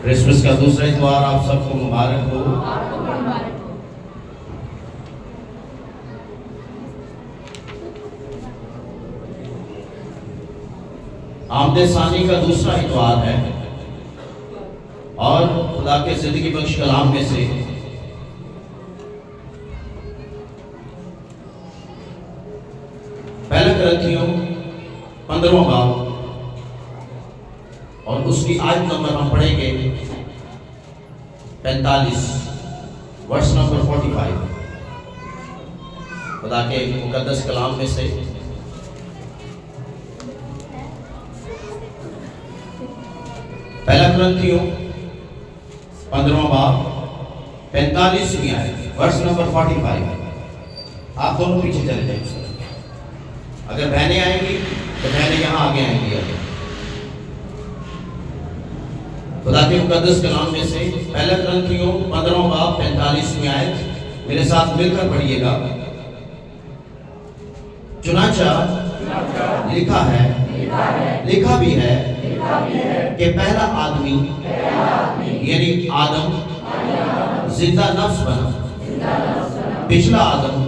Christmas کا دوسرا اتوار آپ سب کو مبارک ہو۔ آمد ثانی کا دوسرا اتوار ہے اور خدا کے زندگی بخش کلام میں سے پہلا کرنتھیوں 15واں باب اور اس کی آیت نمبر ہم پڑھیں گے 45 ورس نمبر 45 خدا کے مقدس کلام میں سے پہلا کرنتھیوں 15واں باب 45ویں آیت ورس نمبر 45۔ آپ دونوں پیچھے چلے جائیں سر، اگر بہنیں آئیں گی تو بہنیں یہاں آگے آئیں گی۔ خدا کے مقدس کلام میں سے پہلا کرنتھیوں 15واں باب 45ویں آیت میرے ساتھ مل کر پڑھیے گا۔ چنانچہ لکھا ہے، لکھا بھی ہے کہ پہلا آدمی یعنی آدم زندہ نفس بنا، پچھلا آدم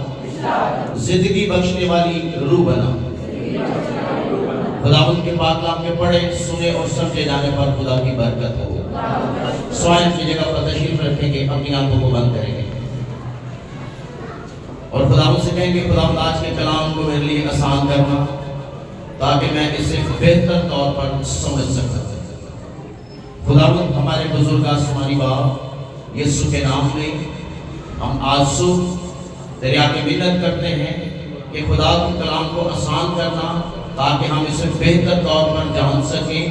زندگی بخشنے والی روح بنا۔ خداوند کے پاک کلام میں پڑھے، سنے اور سمجھے جانے پر خدا کی برکت ہو۔ سوائن کی جگہ پر تشریف رکھیں گے، اپنی آنکھوں کو بند کریں گے اور خداوند سے کہیں گے خداوند آج کے کلام کو میرے لیے آسان کرنا تاکہ میں اسے بہتر طور پر سمجھ سکتا۔ خداوند ہمارے بزرگ آسمانی باپ یسوع کے نام میں ہم آج صبح تیرے آگے منت کرتے ہیں کہ خدا کے کلام کو آسان کرنا تاکہ ہم اسے بہتر طور پر جان سکیں،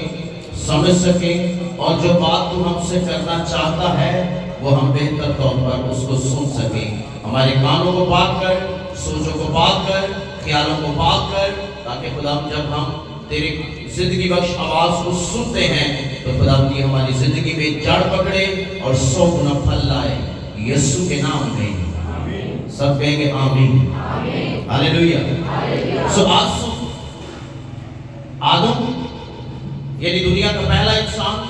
سمجھ سکیں، اور جو بات تو ہم سے کرنا چاہتا ہے وہ ہم بہتر طور پر اس کو سن سکیں۔ ہمارے کانوں کو پاک کر، سوچوں کو پاک کر، خیالوں کو پاک کر، تاکہ خدا جب ہم تیری زندگی بخش آواز کو سنتے ہیں تو خدا کی ہماری زندگی میں جڑ پکڑے اور 100 گنا پھل لائے، یسوع کے نام میں سب کہیں گے آمین، ہاللیلویہ۔ سو آج آدم یعنی دنیا کا پہلا انسان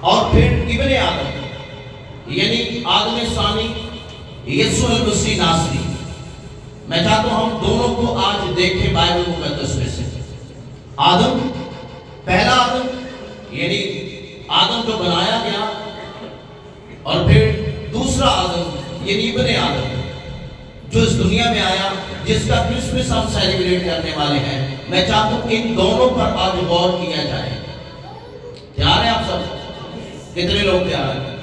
اور پھر ابن آدم یعنی آدم ثانی یسوع المسیح ناصری۔ میں چاہتا ہوں ہم دونوں کو آج دیکھیں بائبل مقدس میں سے۔ آدم پہلا آدم یعنی آدم جو بنایا گیا، اور پھر دوسرا آدم یعنی ابن آدم جو اس دنیا میں آیا، جس کا کرسمس ہم سیلیبریٹ کرنے والے ہیں۔ میں چاہتا ہوں ان دونوں پر آج غور کیا جائے۔ تیار ہیں آپ سب؟ کتنے لوگ تیار ہیں؟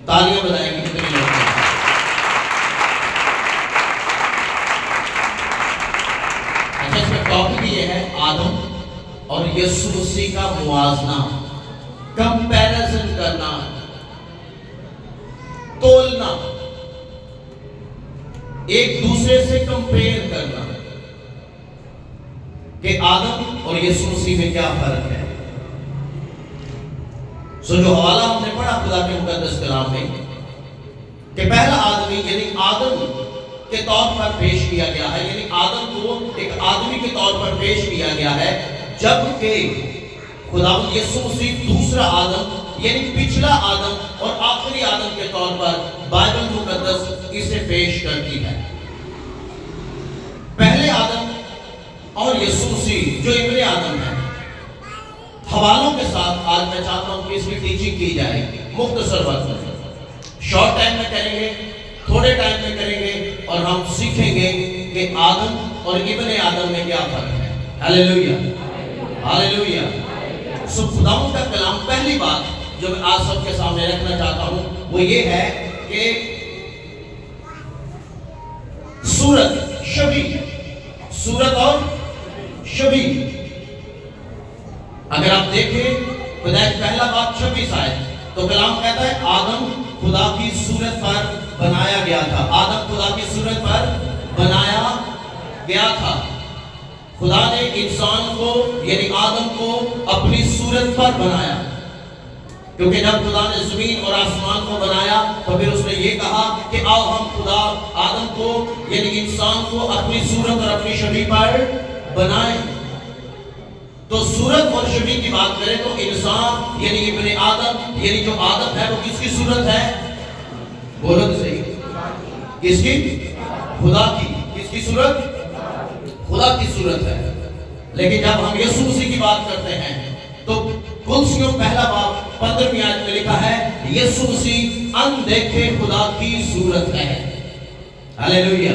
تالیاں بجائیں گے کتنے لوگ؟ اچھا، اس کا ٹاپک یہ ہے آدم اور یسوع مسیح کا موازنہ، کمپیریزن کرنا، تولنا، ایک دوسرے سے کمپیئر کرنا کہ آدم اور یسوع مسیح میں کیا فرق ہے۔ سو جو حوالہ ہم نے پڑھا خدا کے مقدس کلام میں کہ پہلا آدمی یعنی آدم کے طور پر پیش کیا گیا ہے، یعنی آدم کو ایک آدمی کے طور پر پیش کیا گیا ہے، جبکہ خداوند یسوع مسیح دوسرا آدم یعنی پچھلا آدم اور آخری آدم کے طور پر بائبل مقدس اسے پیش کرتی ہے۔ پہلے آدم اور یسوع مسیح جو ابن آدم ہے، حوالوں کے ساتھ آج میں چاہتا ہوں کہ اس کی ٹیچنگ کی جائے مختصر وقت میں، شارٹ ٹائم میں کریں گے، تھوڑے ٹائم میں کریں گے، اور ہم سیکھیں گے کہ آدم اور ابن آدم میں کیا فرق ہے۔ ہاللیلویہ، ہاللیلویہ۔ سو خداوند کا کلام پہلی بات جو میں آج سب کے سامنے رکھنا چاہتا ہوں وہ یہ ہے کہ صورت شبیہ، صورت اور شبیہ۔ اگر آپ دیکھیں بدایت پہلا باب 26 آیت تو کلام کہتا ہے آدم خدا کی صورت پر بنایا گیا تھا، آدم خدا کی صورت پر بنایا گیا تھا۔ خدا نے انسان کو یعنی آدم کو اپنی صورت پر بنایا، کیونکہ جب خدا نے زمین اور آسمان کو بنایا تو پھر اس نے یہ کہا کہ آؤ ہم خدا آدم کو یعنی انسان کو اپنی صورت اور اپنی شبیہ پر بنائیں۔ تو صورت اور شبیہ کی بات کریں تو انسان یعنی ابن آدم یعنی جو آدم ہے وہ کس کی صورت ہے؟ بولو تو صحیح، کس کی؟ خدا کی۔ کس کی صورت؟ خدا کی صورت ہے۔ لیکن جب ہم یسوع مسیح کی بات کرتے ہیں تو کلسیوں پہلا باب 15ویں آیت میں لکھا ہے یسوع مسیح اندیکھے خدا کی صورت ہے۔ ہاللیلویہ۔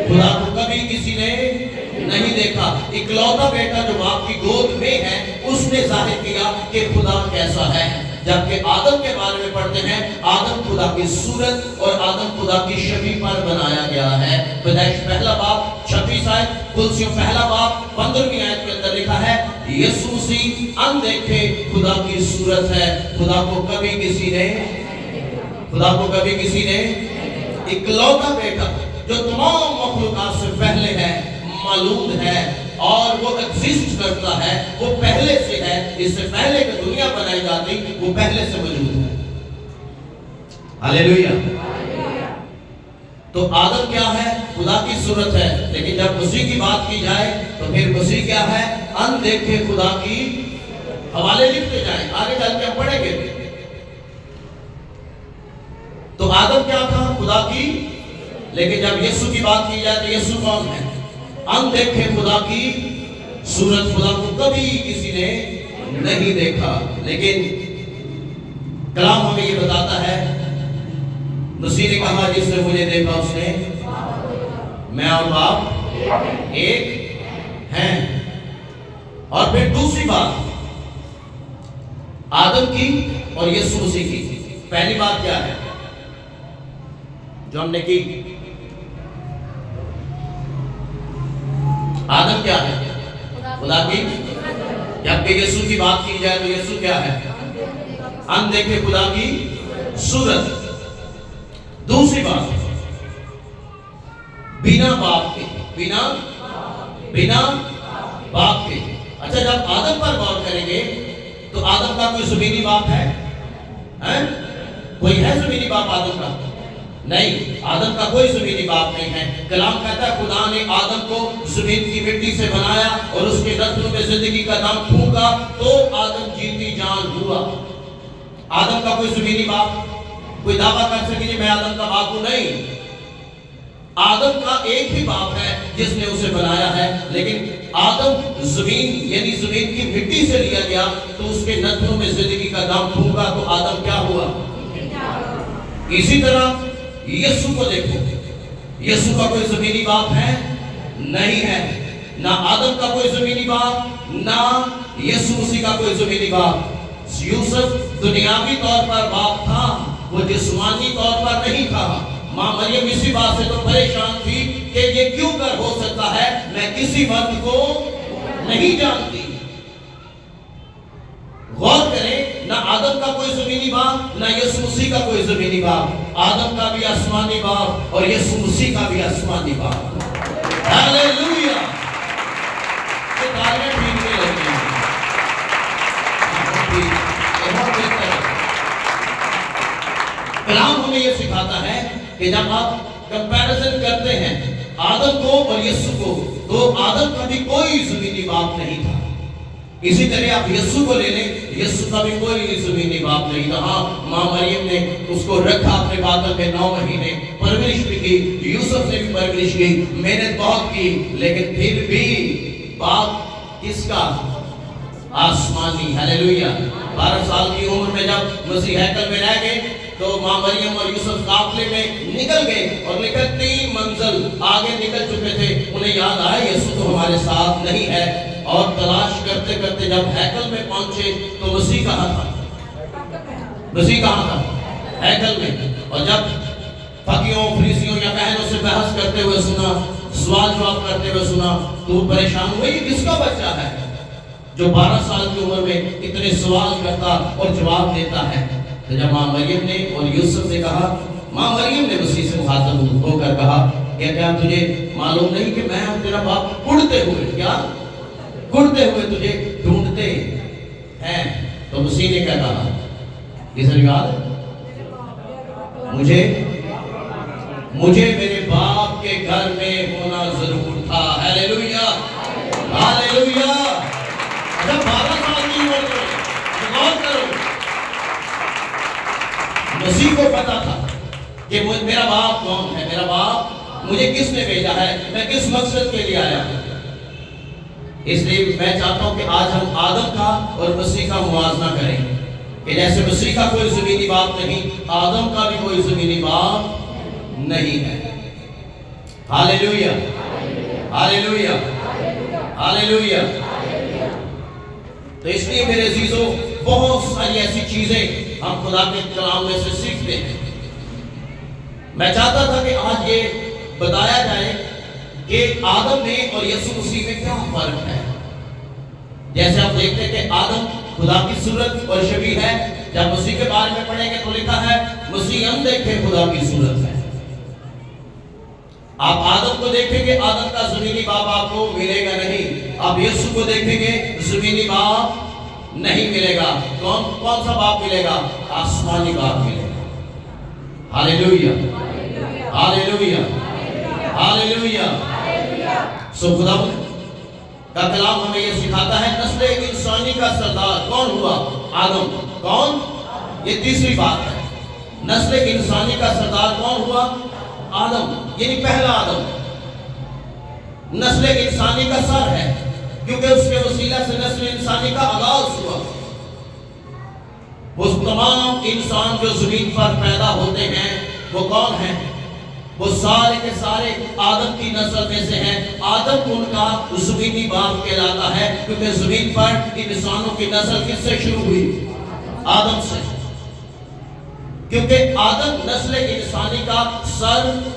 خدا کو کبھی کسی نے نہیں دیکھا، اکلوتا بیٹا جو باپ کی گود میں ہے اس نے ظاہر کیا کہ خدا کیسا ہے۔ جبکہ آدم کے بارے میں پڑھتے ہیں آدم خدا کی صورت اور آدم خدا کی شبیہ پر بنایا گیا ہے۔ پیدائش پہلا باب 26 آیت، کلسیوں پہلا باب 15ویں آیت کے اندر لکھا ہے یسوع مسیح اندیکھے خدا کی صورت ہے۔ خدا کو کبھی کسی نے اکلوتا بیٹا جو تمام مخلوقات سے پہلے ہے، معلوم ہے اور وہ ایگزسٹ کرتا ہے، وہ پہلے سے ہے، اس سے پہلے کہ دنیا بنائی جاتی وہ پہلے سے موجود ہے۔ ہاللیلویہ۔ تو آدم کیا ہے؟ خدا کی صورت ہے، لیکن جب مسیح کی بات کی جائے تو پھر مسیح کیا ہے؟ اندیکھے خدا کی۔ حوالے لکھتے جائیں، آگے چل کے ہم پڑھیں گے۔ تو آدم کیا تھا؟ خدا کی۔ لیکن جب یسوع کی بات کی جائے تو یسوع کون ہے؟ اندیکھے خدا کی صورت۔ خدا کو کبھی کسی نے نہیں دیکھا، لیکن کلام ہمیں یہ بتاتا ہے مسیح نے کہا جس نے مجھے دیکھا اس نے، میں اور باپ ایک ہیں۔ اور پھر دوسری بات آدم کی اور یسوع مسیح کی۔ پہلی بات کیا ہے جو ہم نے کی؟ آدم کیا ہے؟ خدا کی۔ جب کہ یسوع کی بات کی جائے تو یسوع کیا ہے؟ اندیکھے خدا کی صورت۔ دوسری بات بنا باپ کے، بنا باپ کے۔ اچھا جب آدم پر غور کریں گے تو آدم کا کوئی زمینی باپ ہے؟ کوئی ہے زمینی باپ آدم کا؟ نہیں، آدم کا کوئی زمینی باپ نہیں ہے۔ کلام کہتا ہے خدا نے آدم کو زمین کی مٹی سے بنایا اور اس کے نتنوں میں زندگی کا دم پھونکا تو آدم جیتی جان ہوا۔ آدم کا کوئی زمینی باپ کوئی دعویٰ کر سکے کہ میں آدم کا باپ ہوں؟ نہیں، آدم کا ایک ہی باپ ہے جس نے اسے بنایا ہے، لیکن آدم زمین یعنی زمین کی مٹی سے لیا گیا تو اس کے نتنوں میں زندگی کا دم پھونکا تو آدم کیا ہوا؟ اسی طرح یسوع کو دیکھو، یسوع کا کوئی زمینی باپ ہے؟ نہیں ہے۔ نہ آدم کا کوئی زمینی باپ، نہ یسوع مسیح کا کوئی زمینی باپ۔ یوسف دنیاوی طور پر باپ تھا، وہ جسمانی طور پر نہیں تھا۔ ماں مریم اسی بات سے تو پریشان تھی کہ یہ کیوں کر ہو سکتا ہے، میں کسی مرد کو نہیں جانتی۔ غور کریں، نہ آدم کا کوئی زمینی باپ، نہ یسوع مسیح کا کوئی زمینی باپ۔ آدم کا بھی آسمانی باپ اور یسوع مسیح کا بھی آسمانی باپ۔ ہاللیلویہ۔ یہ تالیاں ٹھیک نہیں لگتی ہیں۔ کلام ہمیں یہ سکھاتا ہے کہ جب آپ کمپیریزن کرتے ہیں آدم کو اور یسوع کو تو آدم کا بھی کوئی زمینی باپ نہیں تھا۔ اسی طرح آپ یسوع کو لے لیں، یسوع کا بھی کوئی زمینی باپ نہیں تھا۔ ہاں، ماں مریم نے اس کو رکھا اپنے باطن میں 9 مہینے، پرورش بھی کی، یوسف نے بھی پرورش کی، محنت بہت کی، لیکن پھر بھی باپ کس کا؟ آسمانی۔ ہاللیلویہ۔ 12 سال کی عمر میں جب مسیح ہیکل میں رہ گئے تو ماں مریم اور یوسف قافلے میں نکل گئے اور نکلتی منزل آگے نکل چکے تھے، انہیں یاد آیا یسوع تو ہمارے ساتھ نہیں ہے، اور تلاش کرتے کرتے جب ہیکل میں پہنچے تو مسیح کہاں تھا؟ مسیح کہاں تھا؟ ہیکل میں۔ اور جب فقیوں، فریسیوں یا کہنوں سے بحث کرتے ہوئے سنا، سوال جواب کرتے ہوئے سنا تو وہ پریشان ہوئے، یہ کس کا بچہ ہے جو 12 سال کی عمر میں اتنے سوال کرتا اور جواب دیتا ہے؟ تو جب ماں مریم نے اور یوسف نے کہا، ماں مریم نے مسیح سے مخاطب ہو کر کہا کہ کیا تجھے معلوم نہیں کہ میں اور تیرا باپ اڑتے ہوئے تجھے ڈھونڈتے ہیں؟ تو مسیح نے کیا کہا؟ یہ سر یاد ہے؟ مجھے میرے باپ کے گھر میں ہونا ضرور تھا۔ ہاللیلویہ، ہاللیلویہ۔ کہ میرا باپ کون ہے، میرا باپ مجھے کس نے بھیجا ہے، میں کس مقصد کے لیے آیا ہوں۔ اس لیے میں چاہتا ہوں کہ آج ہم آدم کا اور مسیح کا موازنہ کریں کہ جیسے مسیح کا کوئی زمینی باپ نہیں، آدم کا بھی کوئی زمینی باپ نہیں ہے۔ ہاللیلویہ، ہاللیلویہ، ہاللیلویہ۔ تو اس لیے میرے عزیزوں بہت ساری ایسی چیزیں ہم خدا کے کلام میں سے سیکھتے ہیں۔ میں چاہتا تھا کہ آج یہ بتایا جائے کہ آدم میں اور یسوع مسیح میں کیا فرق ہے۔ جیسے آپ دیکھتے ہیں کہ آدم خدا کی صورت اور شبیہ ہے، جب مسیح کے بارے میں پڑھیں گے تو لکھا ہے مسیح ہم دیکھیں خدا کی صورت ہے۔ آپ آدم کو دیکھیں گے، آدم کا زمینی باپ آپ کو ملے گا نہیں۔ آپ یسوع کو دیکھیں گے، زمینی باپ نہیں ملے گا۔ کون سا باپ ملے گا؟ آسمانی باپ ملے گا۔ ہاللیلویہ، ہاللیلویہ، ہاللیلویہ۔ سو خدا کا کلام ہمیں یہ سکھاتا ہے نسل انسانی کا سردار کون ہوا؟ آدم۔ کون؟ یہ تیسری بات ہے، نسل انسانی کا سردار کون ہوا؟ آدم، یعنی پہلا آدم نسل انسانی کا سر ہے، کیونکہ اس کے وسیلہ سے نسل انسانی کا آغاز ہوا۔ وہ تمام انسان جو زمین پر پیدا ہوتے ہیں وہ کون ہیں؟ وہ سارے کے سارے آدم کی نسل میں سے ہیں۔ آدم ان کا زمینی باپ کہلاتا ہے، کیونکہ زمین پر انسانوں کی نسل کس سے شروع ہوئی؟ آدم سے۔ کیونکہ آدم نسل انسانی کا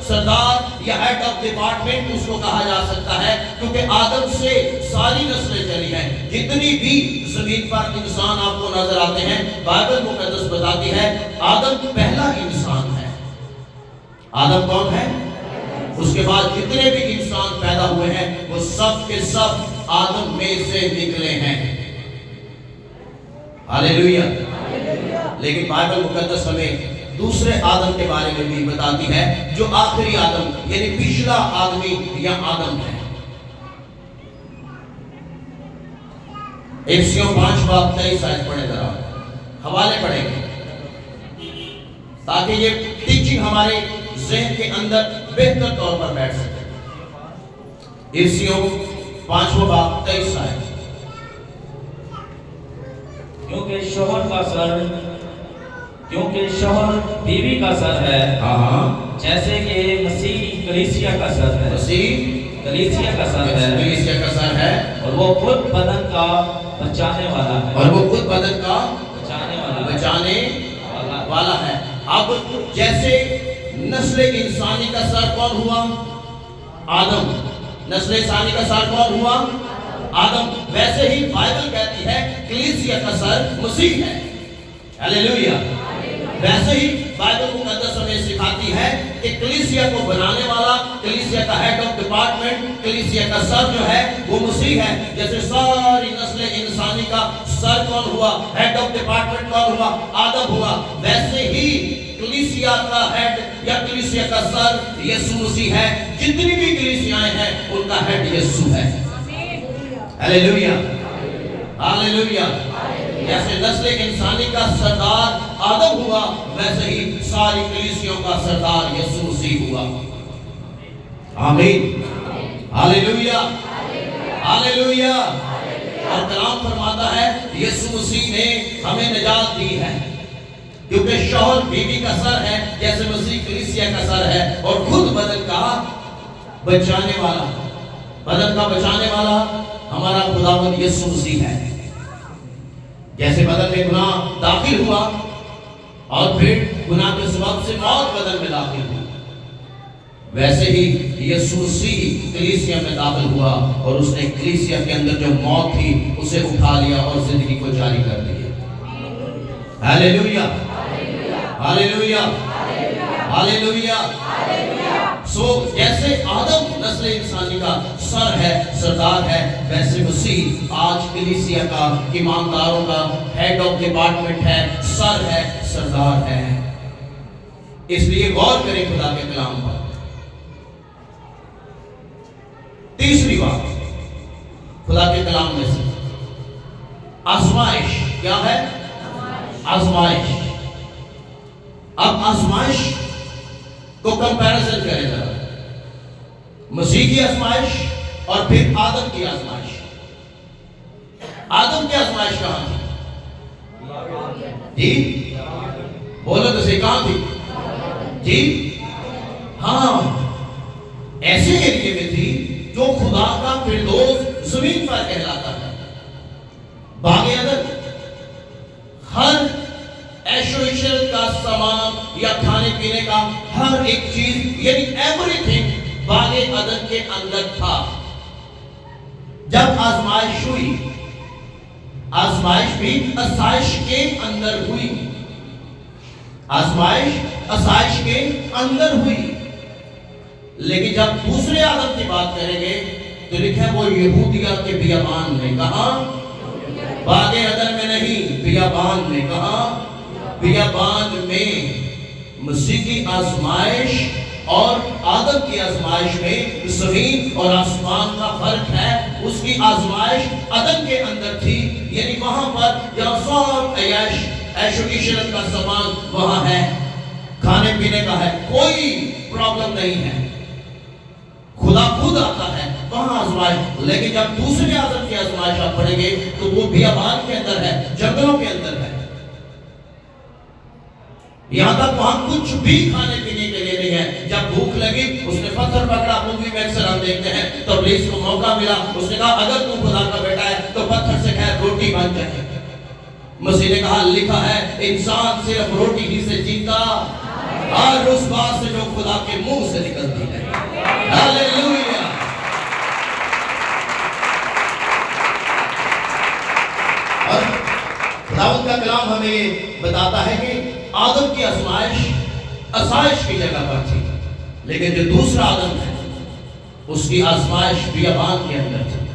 سردار یا ہیڈ آف ڈپارٹمنٹ اس کو کہا جا سکتا ہے، کیونکہ آدم سے ساری نسلیں چلی ہیں۔ جتنی بھی زمین پر انسان آپ کو نظر آتے ہیں، بائبل مقدس بتاتی ہے آدم پہلا انسان ہے۔ آدم کون ہے؟ اس کے بعد جتنے بھی انسان پیدا ہوئے ہیں وہ سب کے سب آدم میں سے نکلے ہیں۔ ہاللیلویہ۔ لیکن بائبل مقدس ہمیں دوسرے آدم کے بارے میں بھی بتاتی ہے، جو آخری آدم یعنی پچھلا آدمی یا آدم ہے۔ افسیوں 5:23 آیت پڑھیں، ذرا حوالے پڑھیں گے تاکہ یہ ٹیچنگ ہمارے ذہن کے اندر بہتر طور پر بیٹھ سکے۔ افسیوں 5:23 آیت۔ کیونکہ شوہر بیوی کا سر ہے، جیسے کہ مسیح کلیسیا کا سر ہے۔ مسیح کلیسیا کا سر ہے، کلیسیا کا سر ہے، اور وہ خود بدن کا بچانے والا ہے، اور وہ خود بدن کا بچانے والا ہے۔ اب جیسے نسل انسانی کا سر کون ہوا؟ آدم۔ نسل انسانی کا سر کون ہوا؟ آدم۔ ویسے ہی بائبل کہتی ہے کلیسیا کا سر مسیح ہے۔ ہاللیلویہ۔ ویسے ہی بائبل مقدس ہمیں سکھاتی ہے کہ کلیسیا کو بنانے والا، کلیسیا کا ہیڈ آف ڈپارٹمنٹ، کلیسیا کا سر جو ہے وہ مسیح ہے۔ جیسے ساری نسل انسانی کا سر کون ہوا؟ ہیڈ آف ڈپارٹمنٹ کون ہوا؟ آدم ہوا۔ ویسے ہی کلیسیا کا ہیڈ یا کلیسیا کا سر یسوع مسیح ہے۔ جتنی بھی کلیسیاں ہیں ان کا ہیڈ یسوع ہے۔ ہاللیلویہ، ہاللیلویہ۔ جیسے نسل انسانی کا سردار آدم ہوا، ویسے ہی ساری کلیسیوں کا سردار یسوع مسیح ہوا۔ آمین، ہاللیلویہ، ہاللیلویہ۔ اور کلام فرماتا ہے یسوع مسیح نے ہمیں نجات دی ہے، کیونکہ شوہر بیوی کا سر ہے، جیسے مسیح کلیسیا کا سر ہے، اور خود بدن کا بچانے والا۔ بدن کا بچانے والا ہمارا خداوند یسوع مسیح ہے۔ جیسے بدن میں گناہ داخل ہوا اور پھر گناہ کے سبب سے موت بدن میں داخل ہوئی، ویسے ہی یسوع مسیح کلیسیا میں داخل ہوا اور اس نے کلیسیا کے اندر جو موت تھی اسے اٹھا لیا اور زندگی کو جاری کر دیا۔ ہاللیلویہ، ہاللیلویہ، ہاللیلویہ۔ سو جیسے آدم نسل انسانی کا سر ہے، سردار ہے، ویسے مسیح آج کلیسیا کا، ایمانداروں کا ہیڈ آف ڈپارٹمنٹ ہے، سر ہے، سردار ہے۔ اس لیے غور کریں خدا کے کلام پر۔ تیسری بات خدا کے کلام میں سے آزمائش کیا ہے؟ آزمائش۔ اب آزمائش کو کمپیریزن کریں ذرا، مسیح کی آزمائش اور پھر آدم کی آزمائش۔ آدم کی آزمائش کہاں تھی؟ جی بولو تو صحیح، کہاں تھی؟ جی ہاں، ایسے ایریے میں تھی جو خدا کا فردوس زمین پر کہلاتا ہے۔ باغ عدن، ہر عیش و عشرت کا سامان یا کھانے پینے کا ہر ایک چیز، یعنی ایوری تھنگ باغ عدن کے اندر تھا۔ جب آزمائش ہوئی، آزمائش بھی آسائش کے اندر ہوئی، آزمائش آسائش کے اندر ہوئی، لیکن جب دوسرے آدم کی بات کریں گے تو لکھا ہے وہ یہودیہ کے بیابان میں، کہاں؟ باغ عدن میں نہیں، بیابان میں۔ کہاں؟ بیابان میں۔ مسیح کی آزمائش اور آدم کی آزمائش میں زمین اور آسمان کا فرق ہے۔ اس کی آزمائش عدن کے اندر تھی، یعنی وہاں پر جہاں سب عیش و عشرت کا سامان وہاں ہے، کھانے پینے کا ہے، کوئی پرابلم نہیں ہے، خدا خود آتا ہے وہاں آزمائش۔ لیکن جب دوسرے آدم کی آزمائش آپ پڑھیں گے تو وہ بیابان کے اندر ہے، جنگلوں کے اندر ہے، یہاں تک وہاں کچھ بھی کھانے پینے کے لیے نہیں ہے۔ جب بھوک لگی اس نے پتھر پکڑا، مووی میں اکثر ہم دیکھتے ہیں، تو ابلیس کو موقع ملا، اس نے کہا اگر تو خدا کا بیٹا ہے تو پتھر سے خیر روٹی بن جائے۔ مسیح نے کہا لکھا ہے انسان صرف روٹی ہی سے جیتا اور اس بات سے جو خدا کے منہ سے نکلتی ہے۔ ہاللیلویہ۔ اور خداوند کا کلام ہمیں یہ بتاتا ہے کہ آدم کی آزمائش آسائش کی جگہ پر تھی، لیکن جو دوسرا آدم ہے اس کی آزمائش بیابان کے اندر تھی،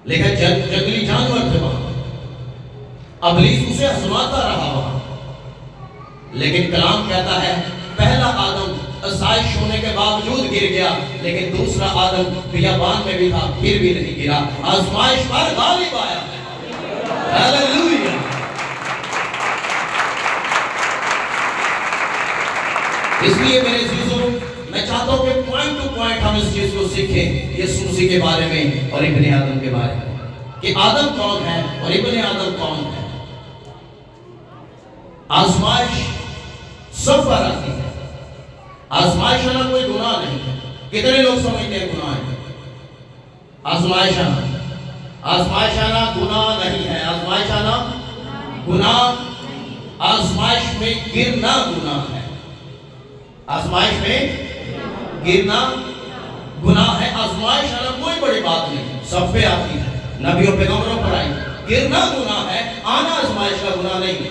لیکن جنگلی جانور تھے وہاں، ابلیس اسے آزماتا رہا وہاں، لیکن کلام کہتا ہے پہلا آدم آسائش ہونے کے باوجود گر گیا، لیکن دوسرا آدم بیابان میں بھی تھا پھر بھی نہیں گرا، آزمائش پر غالب آیا ہے۔ ہاللیلویہ۔ اس لیے میرے عزیزوں میں چاہتا ہوں کہ پوائنٹ ٹو پوائنٹ ہم اس چیز کو سیکھیں، یسوع مسیح کے بارے میں اور ابن آدم کے بارے میں، کہ آدم کون ہے اور ابن آدم کون ہے۔ آزمائش سب پر آتی ہے، آزمائش آنا کوئی گناہ نہیں ہے۔ کتنے لوگ سمجھتے ہیں گناہ ہے؟ آزمائش آنا گناہ نہیں ہے، آزمائش آنا گناہ، آزمائش میں گرنا گناہ ہے، آزمائش میں گرنا گناہ ہے۔ آزمائش آنا کوئی بڑی بات نہیں، سب پہ آتی ہے، نبیوں پیغمبروں پر آئی، گرنا گناہ ہے، آنا آزمائش کا گناہ نہیں ہے۔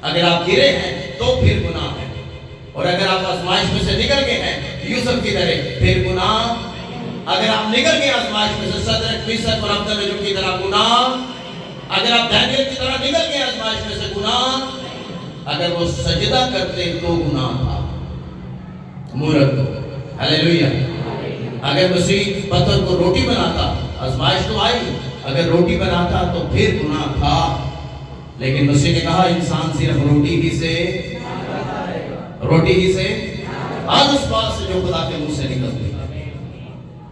اگر آپ گرے ہیں تو پھر گناہ ہے، اور اگر آپ آزمائش میں سے نکل گئے ہیں یوسف کی طرح پھر گناہ، اگر آپ نکل گئے آزمائش میں سے صدرک میثاق اور عبدالنجو کی طرح گناہ، اگر آپ دانیل کی طرح نکل گئے آزمائش میں سے گناہ، اگر وہ سجدہ کرتے تو گناہ تھا، مورت کو۔ ہاللیلویہ۔ اگر مسیح پتھر کو روٹی بناتا، آزمائش تو آئی، اگر روٹی بناتا تو پھر گناہ تھا، لیکن مسیح نے کہا انسان صرف روٹی ہی سے اور اس بات سے جو خدا کے منہ سے نکلتی ہے،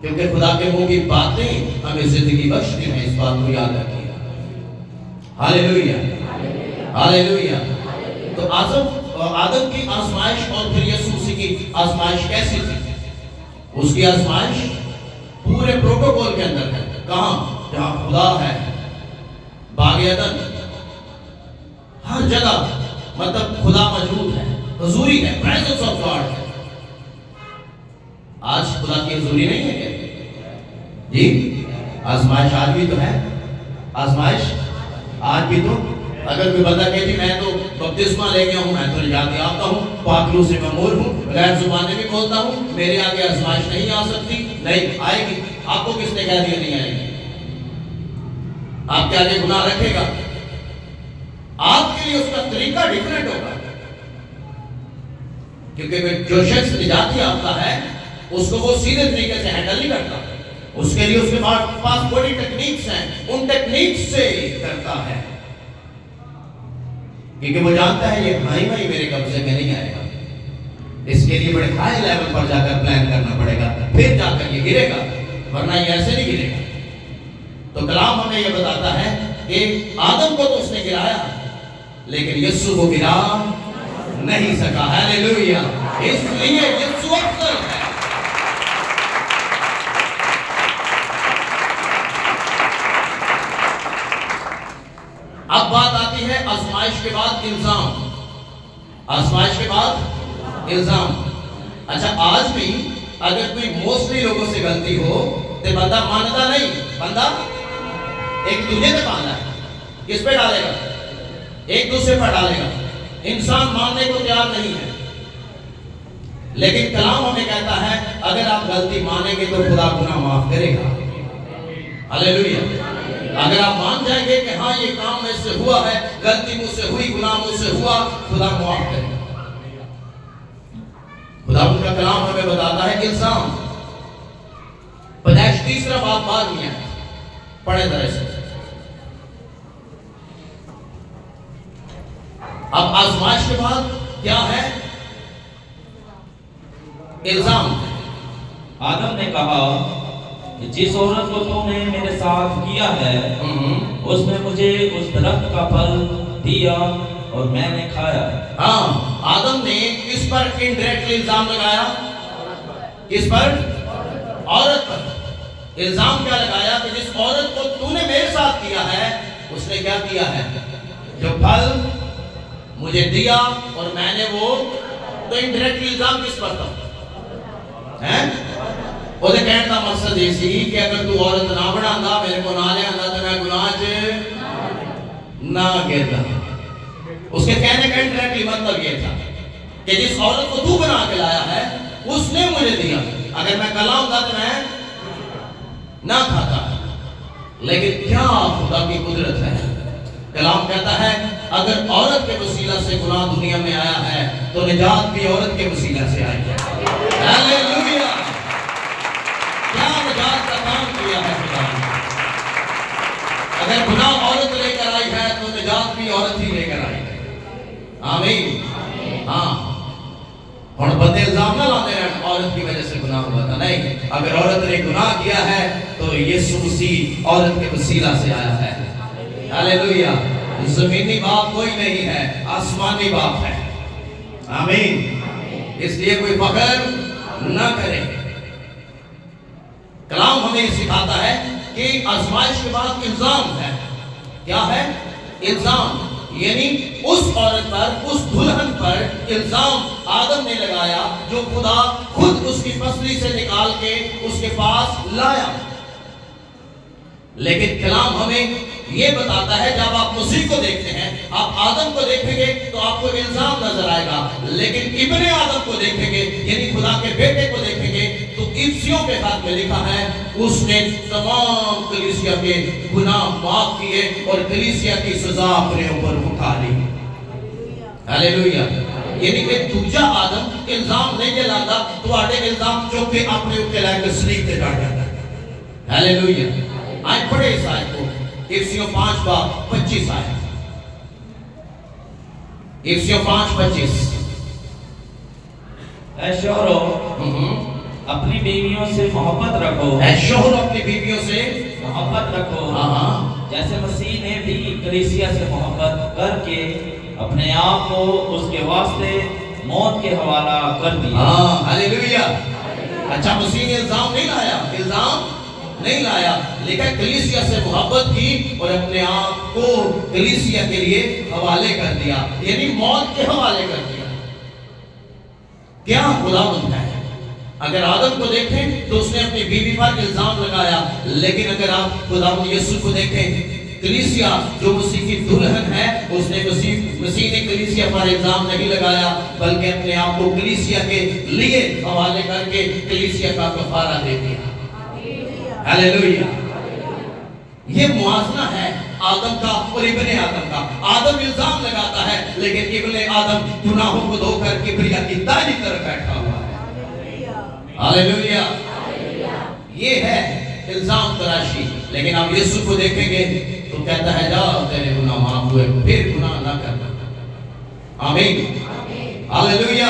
کیونکہ خدا کے منہ کی باتیں ہمیں زندگی بخشتی ہیں، اس بات کو یاد رکھیے۔ ہاللیلویہ، ہاللیلویہ۔ تو آدم کی آزمائش اور پھر یسوع مسیح کی آزمائش کیسی تھی؟ اس کی آزمائش پورے پروٹوکول کے اندر ہے۔ کہاں؟ جہاں خدا ہے، باغ عدن، ہر جگہ مطلب خدا موجود ہے، حضوری ہے، پریزنس آف گاڈ ہے۔ آج خدا کی حضوری نہیں ہے کیا؟ جی آزمائش آج بھی تو ہے، آزمائش آج بھی تو۔ اگر کوئی بندہ کہے جی میں تو بپتسمہ لے گیا ہوں، میں تو نجات یافتہ ہوں، پاک روح سے معمور ہوں، غیر زبانیں بھی بولتا ہوں، میرے آگے آزمائش نہیں آ سکتی، نہیں آئے گی۔ آپ کو کس نے کہہ دیا نہیں آئے گی؟ آپ کے آگے گناہ رکھے گا، آپ کے لیے اس کا طریقہ ڈیفرنٹ ہوگا، کیونکہ جو شخص نجات یافتہ ہے اس کو وہ سیدھے طریقے سے ہینڈل نہیں کرتا، اس کے لیے اس کے پاس بڑی ٹیکنیکس ہیں، ان ٹیکنیکس سے کرتا ہے، کیونکہ وہ جانتا ہے یہ بھائی میرے قبضے میں نہیں آئے گا، اس کے لیے بڑے ہائی لیول پر جا کر پلان کرنا پڑے گا، پھر جا کر یہ گرے گا، ورنہ یہ ایسے نہیں گرے گا۔ تو کلام ہمیں یہ بتاتا ہے کہ آدم کو تو اس نے گرایا، لیکن یسوع کو گرا نہیں سکا۔ ہیلیلویا! اس لیے یسوع افضل ہے۔ اب بات آتی ہے آزمائش کے بعد الزام۔ آزمائش کے بعد الزام۔ اچھا، آج بھی اگر کوئی موسٹلی لوگوں سے غلطی ہو تو بندہ مانتا نہیں، بندہ ایک دوسرے پہ ماننا ہے۔ کس پہ ڈالے گا؟ ایک دوسرے پہ ڈالے گا۔ انسان ماننے کو تیار نہیں ہے، لیکن کلام ہمیں کہتا ہے اگر آپ غلطی مانیں گے تو خدا گناہ معاف کرے گا۔ ہلیلویا! اگر آپ مان جائیں گے کہ ہاں یہ کام مجھ سے ہوا ہے، غلطی مجھ سے ہوئی، گناہ مجھ سے ہوا، خدا معاف کرے گا۔ خدا ان کا کلام ہمیں بتاتا ہے الزام۔ پیدائش 3 باب 12 پڑھے ذرا سے۔ اب آزمائش کے بعد کیا ہے؟ الزام۔ آدم نے کہا کہ جس عورت کو تم نے میرے ساتھ کیا ہے اس نے مجھے اس درخت کا پھل دیا اور میں نے کھایا۔ ہاں، آدم نے کس پر انڈائریکٹلی الزام لگایا؟ کس پر؟ عورت پر۔ الزام کیا لگایا کہ جس عورت کو تو نے میرے ساتھ کیا ہے اس نے کیا کیا ہے؟ جو پھل مجھے دیا اور میں نے وہ، تو انڈائریکٹلی الزام کس پر تھا؟ وہ تو کہنے کا مقصد یہ سی کہ اگر تو عورت نہ بنا میرے کو نہ لے آندا تو میں گناہ نہ گردا۔ اس کے کہنے کا انڈائریکٹلی مطلب یہ تھا کہ جس عورت کو تو بنا کے لایا ہے اس نے مجھے دیا، اگر میں کلا ہوتا تو میں نہ کھاتا۔ لیکن کیا خدا کی قدرت ہے! کلام کہتا ہے اگر عورت کے وسیلہ سے گناہ دنیا میں آیا ہے تو نجات بھی عورت کے وسیلہ سے آئی ہے۔ ہیلیلویا! کیا نجات کا کام کیا ہے خدا نے! اگر گناہ عورت لے کر آئی ہے تو نجات بھی عورت ہی لے کر آئی ہے۔ آمین۔ ہاں، اور بندے الزام نہ لاتے ہیں عورت کی وجہ سے گناہ ہوا تھا، نہیں، اگر عورت نے گناہ کیا ہے تو یسوع مسیح عورت کے وسیلہ سے آیا ہے۔ ہیلیلویا! زمینی باپ کوئی نہیں ہے، آسمانی باپ ہے۔ آمین۔ اس لیے کوئی فخر نہ کرے۔ کلام ہمیں سکھاتا ہے کہ آزمائش کے بعد الزام ہے۔ کیا ہے؟ الزام، یعنی اس عورت پر، اس دلہن پر الزام آدم نے لگایا جو خدا خود اس کی پسلی سے نکال کے اس کے پاس لایا۔ لیکن کلام ہمیں یہ بتاتا ہے جب آپ مسیح کو دیکھتے ہیں، آپ آدم کو دیکھیں گے تو آپ کو الزام نظر آئے گا، لیکن ابن آدم کو دیکھیں گے یعنی خدا کے بیٹے کو دیکھیں گے تو افسیوں کے خط میں لکھا ہے اس نے تمام کلیسیا کے گناہ معاف کیے اور کلیسیا کی سزا اپنے اوپر اٹھا لی۔ ہیلیلویا! یعنی کہ دوجا آدم الزام نہیں لاتا تو آڑے الزام چوک کے اپنے اوپر لائے کے سلیپ تے ڈال جاتا ہے۔ ہیلیلویا! آج پڑھے اس آیت کو، افسیوں 5:25 آیت۔ افسیوں 5:25۔ اے شوہرو اپنی بیویوں سے محبت رکھو۔ اے شوہرو اپنی بیویوں سے محبت رکھو، جیسے مسیح نے بھی کلیسیا سے محبت کر کے اپنے آپ کو اس کے واسطے موت کے حوالہ کر دیا۔ ہیلیلویا! اچھا، مسیح نے الزام نہیں لایا، الزام نہیں لایا، لیکن کلیسیا سے محبت کی اور اپنے آپ کو کلیسیا کے لیے حوالے کر دیا، یعنی موت کے حوالے کر دیا۔ کیا خداوند ہے! اگر آدم کو دیکھیں تو اس نے اپنی بیوی پر الزام لگایا، لیکن اگر آپ خداوند یسوع کو دیکھیں، کلیسیا جو مسیح کی دلہن ہے، اس نے مسیح نے کلیسیا پر الزام نہیں لگایا بلکہ اپنے آپ کو کلیسیا کے لیے حوالے کر کے کلیسیا کا کفارہ دے دیا۔ ہیلیلویا! یہ موازنہ ہے آدم کا اور ابن آدم کا۔ آدم الزام لگاتا ہے لیکن ابن آدم گناہوں کو دھو کر کبریا کی دائیں طرف بیٹھا ہوا ہے۔ ہیلیلویا! یہ ہے الزام تراشی۔ لیکن آپ یسوع کو دیکھیں گے تو کہتا ہے جا تیرے گناہ معاف ہوئے، پھر گناہ نہ کرنا۔ آمین! ہیلیلویا!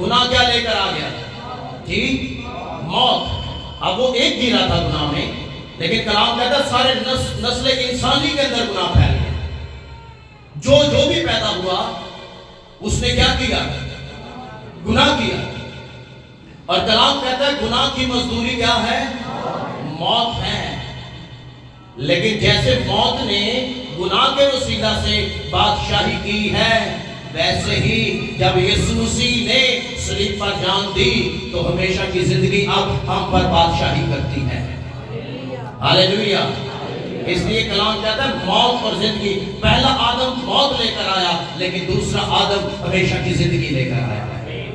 گناہ کیا لے کر آ گیا جی؟ موت۔ اب وہ ایک گرا تھا گناہ میں، لیکن کلام کہتا ہے سارے نسل انسانی کے اندر گناہ پھیل گیا۔ جو بھی پیدا ہوا اس نے کیا کیا؟ گناہ کیا۔ اور کلام کہتا ہے گناہ کی مزدوری کیا ہے؟ موت ہے۔ لیکن جیسے موت نے گناہ کے وسیلہ سے بادشاہی کی ہے، ویسے ہی جب یسوع مسیح نے صلیب پر جان دی تو ہمیشہ کی زندگی اب ہم پر بادشاہی کرتی ہے۔ ہاللیلویہ۔ اس لیے کلام کہتا ہے موت اور زندگی، پہلا آدم موت لے کر آیا لیکن دوسرا آدم ہمیشہ کی زندگی لے کر آیا ہے۔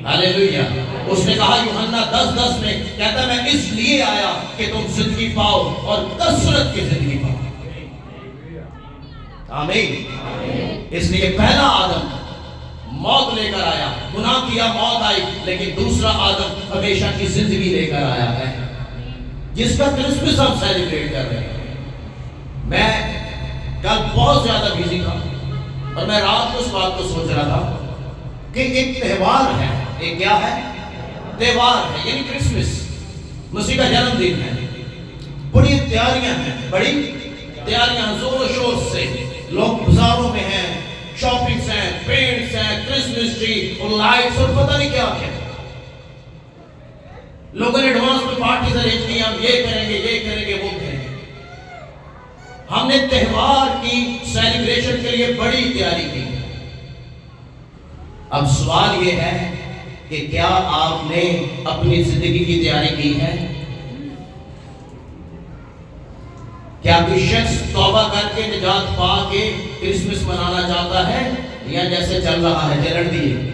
ہاللیلویہ۔ اس نے کہا یوحنا 10:10 میں، کہتا ہے میں اس لیے آیا کہ تم زندگی پاؤ اور کثرت کی زندگی پاؤ۔ آمین۔ اس لیے پہلا آدم موت لے کر آیا، گناہ کیا موت آئی، لیکن دوسرا آدم ہمیشہ کی زندگی لے کر آیا ہے، جس کا کرسمس ہم سیلیبریٹ کر رہے ہیں۔ میں کل بہت زیادہ بزی تھا اور میں رات کو اس بات کو سوچ رہا تھا کہ ایک تہوار ہے، ایک کیا ہے؟ تہوار ہے، یعنی کرسمس، مسیح کا جنم دن ہے۔ بڑی تیاریاں ہیں، بڑی تیاریاں زور و شور سے، لوگ بازاروں میں ہیں، شاپنگز ہیں، پینٹس ہیں، کرسمس ٹری اور لائٹس اور پتہ نہیں کیا کیا۔ لوگوں نے ایڈوانس میں پارٹیز ارینج کی، ہم یہ کریں گے، یہ کریں گے، وہ کریں گے۔ ہم نے تہوار کی سیلیبریشن کے لیے بڑی تیاری کی۔ اب سوال یہ ہے کہ کیا آپ نے اپنی زندگی کی تیاری کی ہے؟ کیا کوئی شخص توبہ کر کے نجات پا کے کرسمس منانا چاہتا ہے یا جیسے چل رہا ہے چلن دیے؟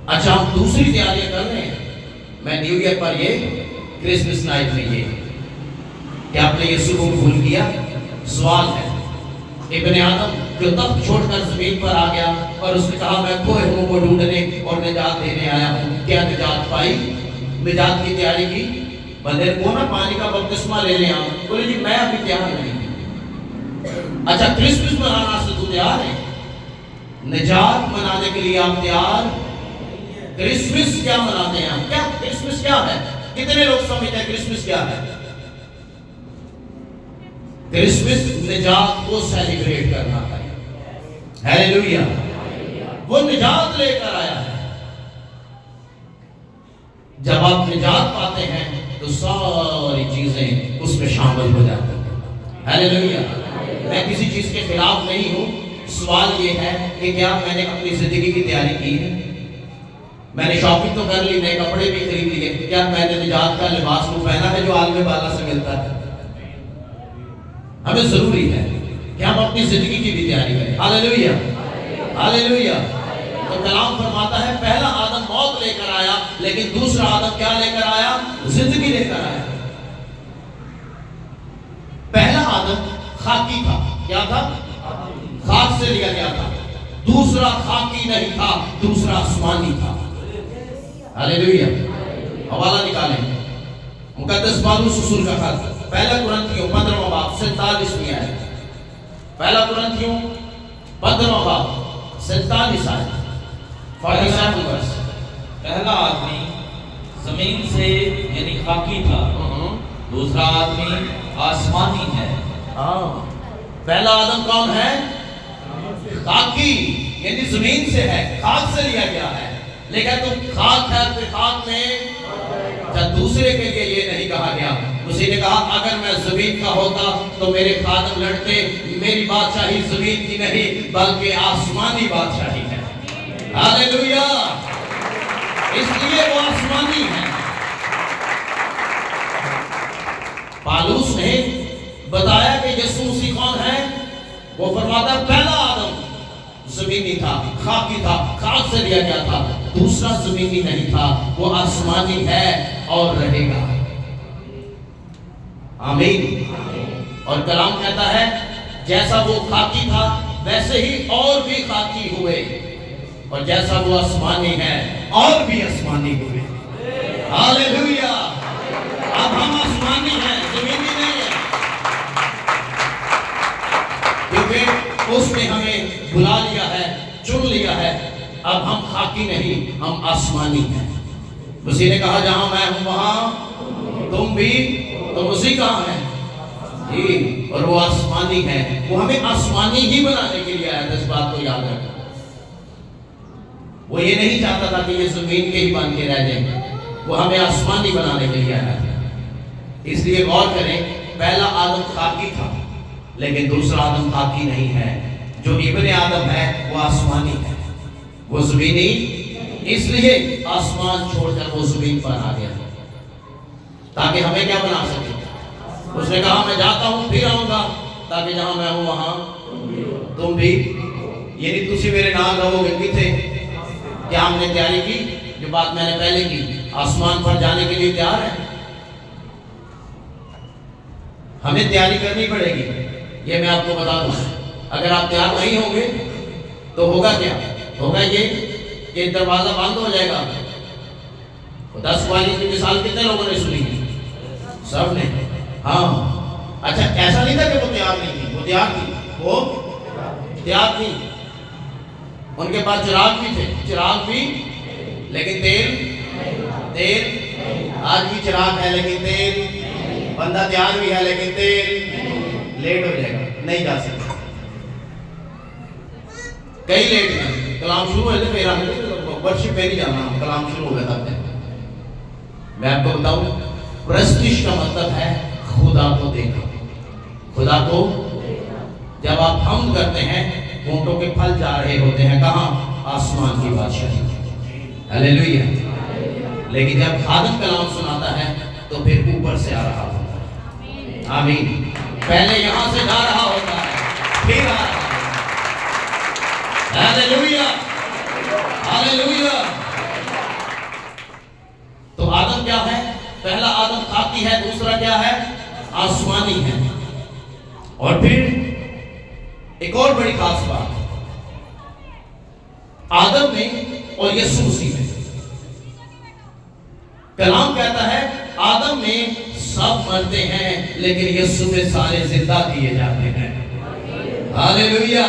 اچھا ہم دوسری تیاریاں کر رہے ہیں، میں نیو ایئر پر یہ کرسمس نائٹ میں یہ کیا آپ نے یسوع کو بھول کیا؟ سوال ہے۔ ابن آدم جو تخت چھوڑ کر زمین پر آ گیا اور اس نے کہا میں کھوئے ہوں کو ڈھونڈنے اور نجات دینے آیا ہوں، کیا نجات پائی؟ نجات کی تیاری کی؟ بندے کو نا پانی کا بپتسمہ لے لیں، آپ بولے جی میں ابھی تیار نہیں۔ اچھا کرسمس منانا سے تو تیار ہے، نجات منانے کے لیے آپ تیار؟ کرسمس کیا مناتے ہیں ہم؟ کیا کرسمس کیا ہے؟ کتنے لوگ سمجھتے ہیں کرسمس کیا ہے؟ کرسمس نجات کو سیلیبریٹ کرنا ہے۔ ہاللیلویہ۔ وہ نجات لے کر آیا ہے۔ جب آپ نجات پاتے ہیں تو ساری چیزیں اس میں شامل ہو جاتی ہیں۔ ہاللیلویہ۔ میں کسی چیز کے خلاف نہیں ہوں، سوال یہ ہے کہ کیا میں نے اپنی زندگی کی تیاری کی ہے؟ میں نے شاپنگ تو کر لی، نئے کپڑے بھی خرید لیے، کیا میں نے نجات کا لباس کو پہنا ہے جو عالم بالا سے ملتا ہے؟ ہمیں ضروری ہے کہ ہم اپنی زندگی کی بھی تیاری کریں۔ ہاللیلویہ، ہاللیلویہ۔ تو کلام فرماتا ہے پہلا آدم موت لے کر آیا لیکن دوسرا آدم کیا لے کر آیا؟ زندگی لے کر آیا۔ پہلا آدم خاکی تھا، کیا تھا؟ خاک سے لیا گیا تھا۔ دوسرا خاکی نہیں تھا، دوسرا آسمانی تھا۔ ہاللیلویہ۔ حوالہ نکالیں مقدس پالوس رسول کا خط، پہلا قرنتھیوں 15واں باب 47 آیت۔ پہلا قرنتھیوں 15واں باب 47 آیت۔ 47 ورس۔ پہلا آدمی زمین سے یعنی خاکی تھا، دوسرا آدمی آسمانی ہے۔ پہلا آدم کون ہے؟ خاکی یعنی زمین سے ہے، خاک سے لیا گیا ہے۔ لیکن تم خاک ہے پھر خاک میں، جب دوسرے کے لیے یہ نہیں کہا گیا۔ مسیح نے کہا اگر میں زمین کا ہوتا تو میرے خادم لڑتے، میری بادشاہی زمین کی نہیں بلکہ آسمانی بادشاہی ہے۔ ہاللیلویہ۔ اس لیے وہ آسمانی ہے۔ پالوس نے بتایا کہ یسوع مسیح کون ہے؟ وہ فرماتا ہے پہلا آدم زمینی تھا، خاکی تھا، خاک سے لیا گیا تھا۔ دوسرا زمینی نہیں تھا، وہ آسمانی ہے اور رہے گا۔ آمین۔ اور کلام کہتا ہے جیسا وہ خاکی تھا ویسے ہی اور بھی خاکی ہوئے، اور جیسا وہ آسمانی ہے اور بھی آسمانی ہوئے۔ ہاللیلویہ۔ اب ہم آسمانی ہیں، زمینی نہیں ہیں، کیونکہ اس نے ہمیں بلا لیا ہے، چن لیا ہے۔ اب ہم خاکی نہیں، ہم آسمانی ہیں۔ مسیح نے کہا جہاں میں ہوں وہاں تم بھی، تو مسیح کہاں ہے جی، اور وہ آسمانی ہے۔ وہ ہمیں آسمانی ہی بنانے کے لیے آیا تھا، اس بات کو یاد رکھیں۔ وہ یہ نہیں چاہتا تھا کہ یہ زمین کے ہی بن کے رہ جائیں، وہ ہمیں آسمانی بنانے کے لیے آیا تھا۔ اس لیے غور کریں، پہلا آدم خاکی تھا لیکن دوسرا آدم خاکی نہیں ہے۔ جو ابن آدم ہے وہ آسمانی ہے، وہ زمینی، اس لیے آسمان چھوڑ کر وہ زمین پر آ گیا تاکہ ہمیں کیا بنا سکے۔ اس نے کہا میں جاتا ہوں پھر آؤں گا تاکہ جہاں میں ہوں وہاں تم بھی، یعنی تسی میرے نال رہو گے۔ کتنے؟ کیا ہم نے تیاری کی؟ جو بات میں نے پہلے کی، آسمان پر جانے کے لیے تیار ہے؟ ہمیں تیاری کرنی پڑے گی، یہ میں آپ کو بتا دوں۔ اگر آپ تیار نہیں ہوں گے تو ہوگا کیا؟ ہوگا یہ کہ دروازہ بند ہو جائے گا۔ 10 والی کی مثال کتنے لوگوں نے سنی؟ سب نے۔ ہاں اچھا، ایسا نہیں تھا کہ وہ تیار نہیں تھی، وہ تیار تھی، وہ تیار تھی۔ ان کے پاس چراغ بھی تھے، چراغ بھی، لیکن تیل آج بھی چراغ ہے لیکن تیل، بندہ تیار بھی ہے لیکن تیل لیٹ ہو جائے گا، نہیں جا سکتا۔ کئی لیٹ ہیں، کلام شروع ہوئے تھے، میرا ورشپ پہ نہیں جانا، کلام شروع ہو گیا تھا۔ میں آپ کو بتاؤں، پرستش کا مطلب ہے خدا کو دیکھا۔ خدا کو جب آپ حمد کرتے ہیں، ہونٹوں کے پھل جا رہے ہوتے ہیں کہاں؟ آسمان کی بادشاہی۔ ہلیلویہ۔ لیکن جب خادم کلام سناتا ہے تو پھر اوپر سے آ رہا ہوتا ہے۔ آمین۔ پہلے یہاں سے جا رہا ہوتا ہے پھر آ رہا ہے۔ ہلیلویہ، ہلیلویہ۔ تو آدم کیا ہے؟ پہلا آدم خاکی ہے، دوسرا کیا ہے؟ آسمانی ہے۔ اور پھر ایک اور بڑی خاص بات، آدم میں اور یسوع مسیح میں، کلام کہتا ہے آدم میں سب مرتے ہیں لیکن یسوع میں سارے زندہ کیے جاتے ہیں۔ ہلیلویہ،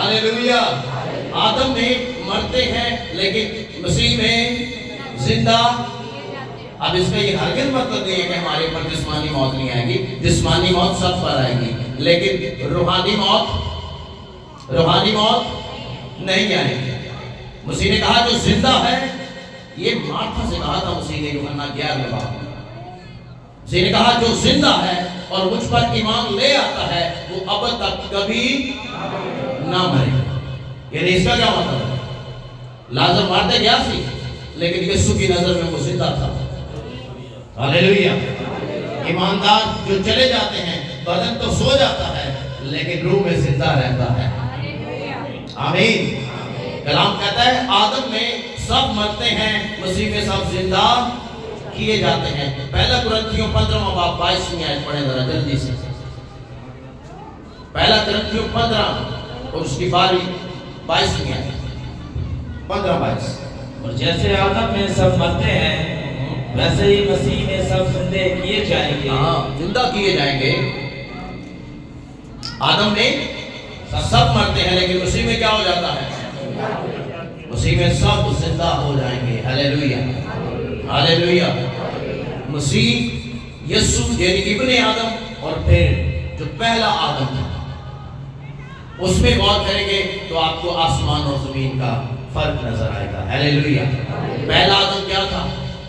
ہلیلویہ۔ آدم میں مرتے ہیں لیکن مسیح میں زندہ۔ اب اس کا یہ ہرگز مطلب نہیں ہے کہ ہمارے پر جسمانی موت نہیں آئے گی، جسمانی موت سب پر آئے گی، لیکن روحانی موت نہیں آئے گی۔ مسیح نے کہا جو زندہ ہے، یہ مارتھا سے کہا تھا مسیح نے یوحنا 11 باب۔ مسیح نے کہا جو زندہ ہے اور مجھ پر ایمان لے آتا ہے وہ اب تک کبھی نہ مرے گا۔ یعنی اس کا کیا مطلب ہے؟ لازر مارتے گیا سی لیکن یسوع کی نظر میں وہ زندہ تھا۔ ہلیلویہ۔ ایماندار جو چلے جاتے ہیں، بدن تو سو جاتا ہے لیکن روح میں زندہ رہتا ہے۔ آمین۔ کلام کہتا ہے آدم میں سب مرتے ہیں، مسیح میں سب زندہ کیے جاتے ہیں۔ پہلا کرنتھیوں 15 باب 22 آیت پڑھیں ذرا جلدی سے۔ پہلا کرنتھیوں 15 اور اس کی 22 آیت، 15-22۔ اور جیسے آدم میں سب مرتے ہیں ویسے ہی مسیح میں سب زندے کیے جائیں گے۔ ہاں، زندہ کیے جائیں گے۔ آدم میں سب مرتے ہیں لیکن مسیح میں کیا ہو جاتا ہے؟ مسیح میں سب زندہ ہو جائیں گے۔ ہلیلویہ، ہلیلویہ۔ مسیح یسوع یعنی ابن آدم، اور پھر جو پہلا آدم تھا اس میں غور کریں گے تو آپ کو آسمان اور زمین کا فرق نظر آئے گا۔ ہلیلویہ۔ پہلا آدم کیا تھا؟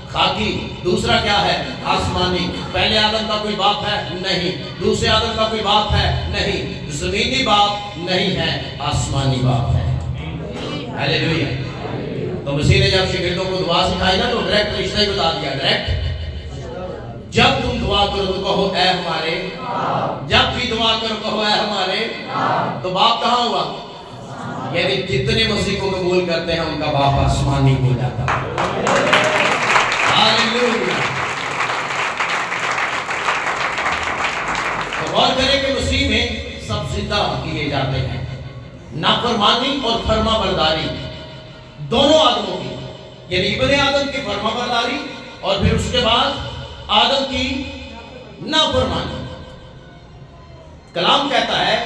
خاکی۔ دوسرا کیا ہے؟ آسمانی۔ پہلے آدم کا کوئی باپ ہے؟ نہیں۔ دوسرے آدم کا کوئی باپ ہے؟ نہیں۔ زمینی باپ نہیں ہے، آسمانی باپ ہے۔ ہلیلویہ۔ تو مسیح نے جب شاگردوں کو دعا سکھائی نا تو ڈائریکٹ رشتہ ہی بتا دیا، ڈائریکٹ جب تم دعا کرو تو کہو اے ہمارے، جب بھی دعا کرو کہو اے ہمارے۔ تو باپ کہاں ہوا؟ یعنی جتنے مسیح کو قبول کرتے ہیں ان کا باپ آسمانی ہو جاتا ہے۔ ہلیلویہ۔ تو غور کریں کہ مسیح میں سب زندہ کیے جاتے ہیں۔ نافرمانی اور فرما برداری دونوں آدموں کی، یعنی ابن آدم کی فرما برداری اور پھر اس کے بعد آدم کی نافرمانی۔ کلام کہتا ہے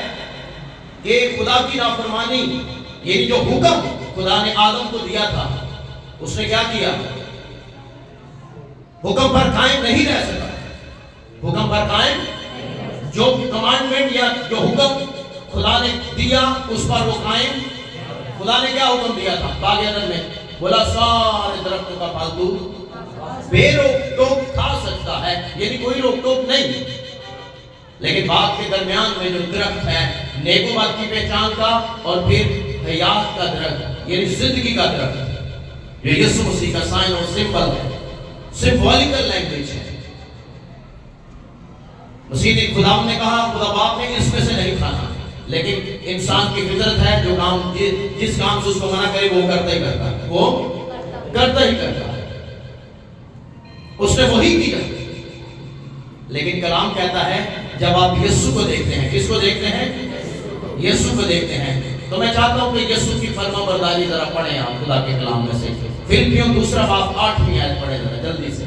کہ خدا کی نافرمانی یعنی جو حکم خدا نے آدم کو دیا تھا اس نے کیا کیا؟ حکم پر قائم نہیں رہ سکا. حکم پر قائم، جو کمانڈمنٹ یا جو حکم خدا نے دیا اس پر وہ قائم. خدا نے کیا حکم دیا تھا باغ عدن میں؟ بولا سارے درختوں کا پھل تو بے روک ٹوک کھا سکتا ہے، یعنی کوئی روک ٹوک نہیں. لیکن باغ کے درمیان میں جو درخت ہے نیک و بد کی پہچان کا اور پھر حیات کا درخت یعنی زندگی کا درخت، یہ یسوع مسیح کا سائن اور سمبل ہے، سمبولیکل لینگویج ہے. مسیح نے خدا نے کہا، خدا باپ نے اس میں سے نہیں کھانا، لیکن انسان کی فطرت ہے جو کام جس کام سے اس کو منع کرے وہ کرتا ہی کرتا ہے، وہ کرتا ہی کرتا ہے. اس نے وہی کیا. لیکن کلام کہتا ہے جب آپ یسوع کو دیکھتے ہیں، کس کو دیکھتے ہیں؟ یسوع کو دیکھتے ہیں. تو میں چاہتا ہوں کہ یسوع کی فرما برداری ذرا پڑھیں آپ خدا کے کلام میں سے. فلپیوں 2 باب 8ویں آیت پڑھیں ذرا جلدی سے.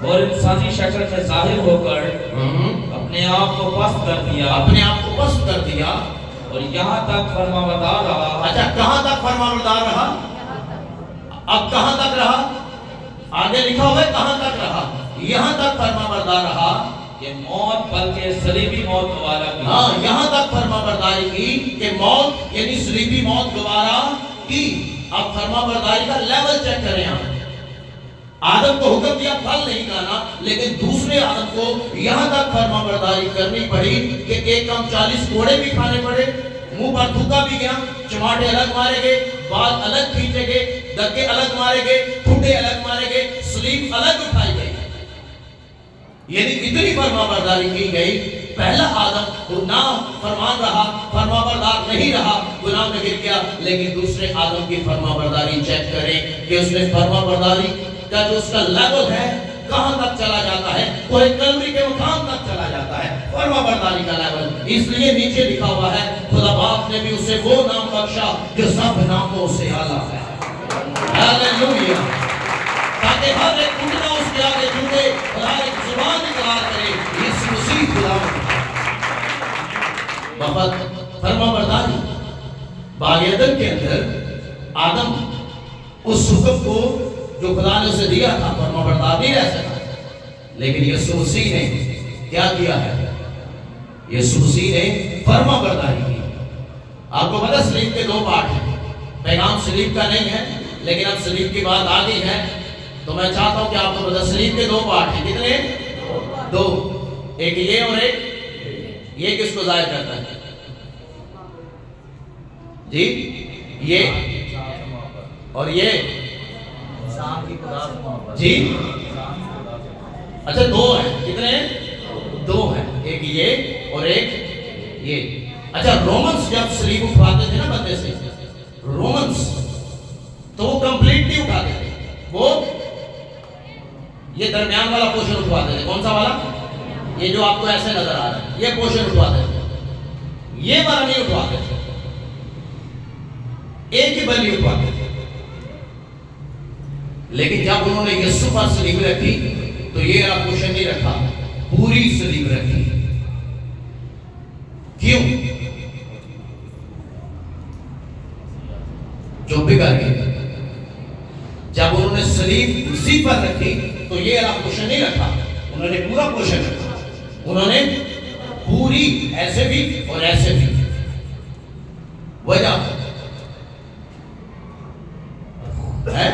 اور انسانی شکل میں ظاہر ہو کر اپنے آپ کو پست کر دیا، اپنے آپ کو پست کر دیا اور یہاں تک فرمانبردار رہا. اچھا کہاں تک فرمانبردار رہا؟ اب کہاں تک رہا؟ آگے لکھا ہوا ہے کہاں تک رہا؟ یہاں تک فرمانبردار رہا کہ موت بلکہ صلیبی موت گوارا کی. ہاں یہاں تک فرمانبرداری کی کہ موت یعنی صلیبی موت گوارا کی. اب فرمانبرداری کا لیول چیک کریں آپ. آدم کو حکم دیا پھل نہیں کھانا، لیکن دوسرے آدم کو یہاں تک فرمانبرداری کرنی پڑی کہ ایک کم 40 کوڑے بھی کھانے پڑے، منہ پر تھوکا بھی گیا، چماٹے الگ مارے گئے، بال الگ کھینچے گئے، دھکے الگ مارے گئے، ٹھوٹے الگ مارے گئے، سلیب الگ اٹھائی گئی. یعنی اتنی فرمانبرداری کی گئی. پہلا آدم نہ فرمان رہا، فرمانبردار نہیں رہا، گناہ میں گر گیا. لیکن دوسرے آدم کی فرمانبرداری چیک کریں کہ اس نے فرمانبرداری کا جو اس کا لیول ہے کہاں تک چلا جاتا ہے. کوہ کلوری کے مقام تک چلا جاتا ہے فرمانبرداری کا لیول. اس لیے نیچے لکھا ہوا ہے خدا باپ نے بھی اسے وہ نام بخشا جو سب ناموں سے اعلیٰ ہے. ہاللویا. تاکہ ہر ایک گھٹنا اس کے آگے جھکے اور ہر ایک زبان اقرار کرے اس مسیح خدا بابت. فرمانبرداری باغ عدن کے اندر آدم اس حکم کو جو خدا نے اسے دیا تھا فرمانبردار نہیں رہ سکا. لیکن یسوع مسیح نے کیا کیا ہے؟ یسوع مسیح نے فرمانبرداری کی. آپ کو پتہ سلیب کے 2 پارٹ ہیں. پیغام سلیب کا نہیں ہے، لیکن اب سلیب کی بات آ گئی ہے تو میں چاہتا ہوں کہ آپ کو پتہ سلیب کے 2 پارٹ ہیں. کتنے؟ 2. ایک یہ اور ایک یہ. کس کو ظاہر کرتا ہے جی؟ یہ اور یہ جی. اچھا 2 ہیں. کتنے ہیں؟ 2 ہیں. ایک یہ اور ایک یہ. اچھا رومنس جب سلیب اٹھاتے تھے نا بندے سے، رومنس تو وہ کمپلیٹ نہیں اٹھاتے تھے، وہ یہ درمیان والا پورشن اٹھواتے تھے. کون سا والا؟ یہ جو آپ کو ایسے نظر آ رہا ہے یہ پورشن اٹھواتے تھے. یہ والا نہیں اٹھواتے تھے، ایک ہی بلی اٹھواتے تھے. لیکن جب انہوں نے یسوع پر سلیب رکھی تو یہ والا پورشن نہیں رکھا، پوری سلیب رکھی. کیوں؟ جو بگڑ گئی. جب انہوں نے سلیب اسی پر رکھی تو یہ والا پورشن نہیں رکھا، انہوں نے پورا پورشن رکھا. انہوں نے پوری ایسے بھی اور ایسے بھی. وجہ ہے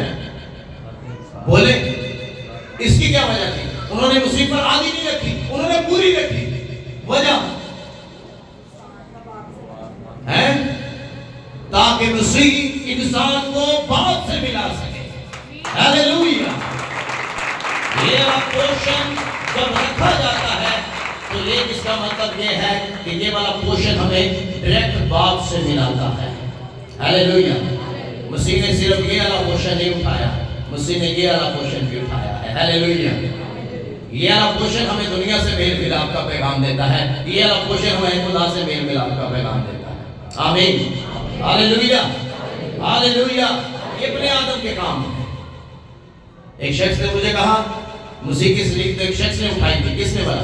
بولے اس کی کیا وجہ تھی؟ انہوں نے مسیح پر آدھی نہیں رکھی، انہوں نے پوری رکھی. وجہ ہے تاکہ مسیح انسان کو باپ سے ملا سکے. ہاللویا. یہ پورشن جب رکھا جاتا ہے تو یہ اس کا مطلب یہ ہے کہ یہ والا پورشن ہمیں ڈائریکٹ باپ سے ملاتا ہے. ہاللویا. مسیح نے صرف یہ والا پورشن نہیں اٹھایا، مسیح نے یہ والا پورشن بھی اٹھایا ہے. ہاللویا. یہ والا پورشن ہمیں دنیا سے میل ملاپ کا پیغام دیتا ہے، یہ والا پورشن ہمیں خدا سے میل ملاپ کا پیغام دیتا ہے. آمین. ہاللویا. ہاللویا. یہ اپنے آدم کے کام ہے. ایک شخص نے مجھے کہا مسیح کی سلیب تو ایک شخص نے اٹھائی تھی. کس نے بنا؟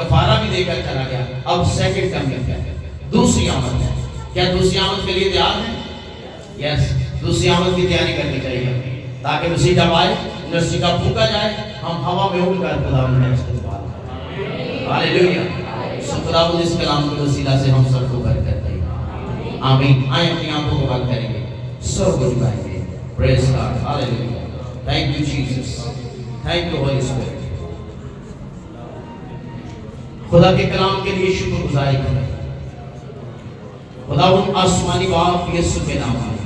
کفارہ بھی دے کر چلا گیا، اب سیکنڈ کمنگ ہے، دوسری آمد ہے۔ کیا دوسری آمد کے لیے تیار ہیں؟ یس، دوسری آمد کی تیاری کرنی چاہیے تاکہ مسیح جب آئے، یونیورسٹی کا پھونکا جائے، ہم ہوا میں اڑ کر خداوند کا استقبال کریں۔ ہاللیلویہ۔ سو خداوند اس کلام کے وسیلہ سے ہم سب کو برکت دے۔ آمین۔ آئیں اپنی آنکھوں کو بند کریں گے، سب کو جھکائیں گے۔ Praise God, hallelujah. Thank you Jesus, thank you Holy Spirit. خدا کے کلام کے لیے شکر گزاری کریں۔ خداوند آسمانی باپ یسوع کے نام میں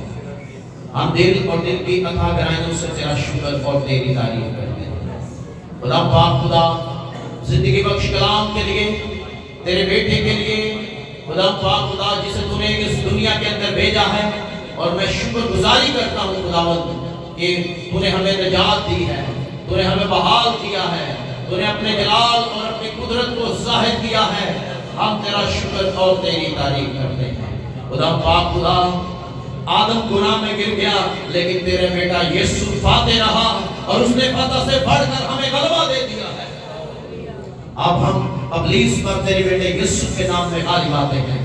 ہم دل اور دل کی اتھا گہرائیوں سے تیرا شکر اور تیری تعریف کرتے ہیں۔ خدا پاک، خدا زندگی بخش کلام کے لیے، تیرے بیٹے کے لیے، خدا پاک خدا جسے تو نے اس دنیا کے اندر بھیجا ہے، اور میں شکر گزاری کرتا ہوں خداوند کہ تو نے ہمیں نجات دی ہے، تو نے ہمیں بحال کیا ہے، تو نے اپنے جلال اور اپنی قدرت کو ظاہر کیا ہے۔ ہم تیرا شکر اور تیری تعریف کرتے ہیں۔ خدا پاک خدا، آدم گناہ میں گر گیا، لیکن تیرے بیٹا یسوع فاتح رہا، اور اس نے فتح سے بڑھ کر ہمیں غلبہ دے دیا ہے۔ اب ہم ابلیس پر تیرے بیٹے یسوع کے نام میں غالب آتے ہیں۔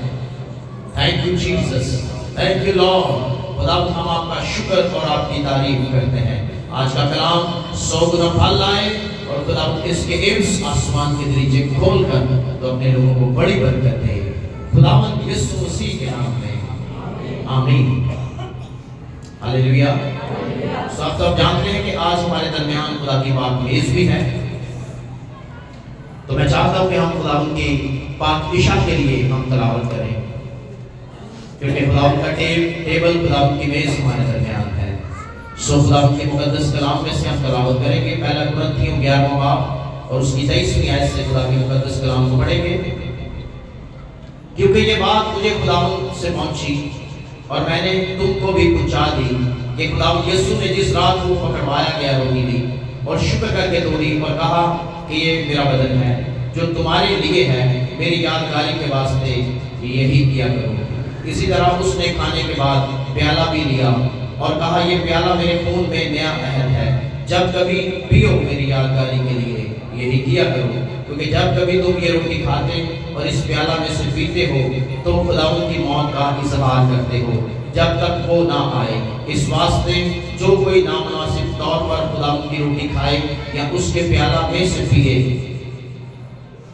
Thank you Jesus, thank you lord. خدا ہم آپ کا شکر اور آپ کی تعریف کرتے ہیں۔ آج کا کلام 100 گنا پھل لائے، اور خدا اس کے عوض آسمان کے دریچے کھول کر تو اپنے لوگوں کو بڑی برکت دے۔ خداوند یسوع مسیح کے نام میں آمین۔ ہاللیلویہ۔ سب جانتے ہیں کہ آج ہمارے درمیان خدا کی پاک میز بھی ہے، تو میں چاہتا ہوں کہ ہم خداوند کی پاک عشاء کے لیے ہم تلاوت کریں، کیونکہ خداوند کا ٹیبل، خداوند کی میز ہمارے درمیان ہے۔ سو خداوند کے مقدس کلام میں سے ہم تلاوت کریں گے، پہلا قرنتھیوں 11واں باب اور اس کی 23ویں آیت سے خدا کے مقدس کلام کو پڑھیں گے، کیونکہ یہ بات مجھے خداوند سے پہنچی اور میں نے تم کو بھی پہنچا دی کہ خداوند یسوع نے جس رات کو پکڑوایا گیا روٹی لی اور شکر کر کے توڑی اور کہا کہ یہ میرا بدن ہے جو تمہارے لیے ہے، میری یادگاری کے واسطے یہی کیا کرو۔ اسی طرح اس نے کھانے کے بعد پیالہ بھی لیا اور کہا یہ پیالہ میرے خون میں نیا عہد ہے، جب کبھی پیو میری یادگاری کے لیے یہی کیا کرو، کیونکہ جب کبھی تم یہ روٹی کھاتے اور اس پیالہ میں سے پیتے ہو تو خداوند کی موت کا اظہار کرتے ہو جب تک وہ نہ آئے۔ اس واسطے جو کوئی نامناسب طور پر خداوند کی روٹی کھائے یا اس کے پیالہ میں سے پیے،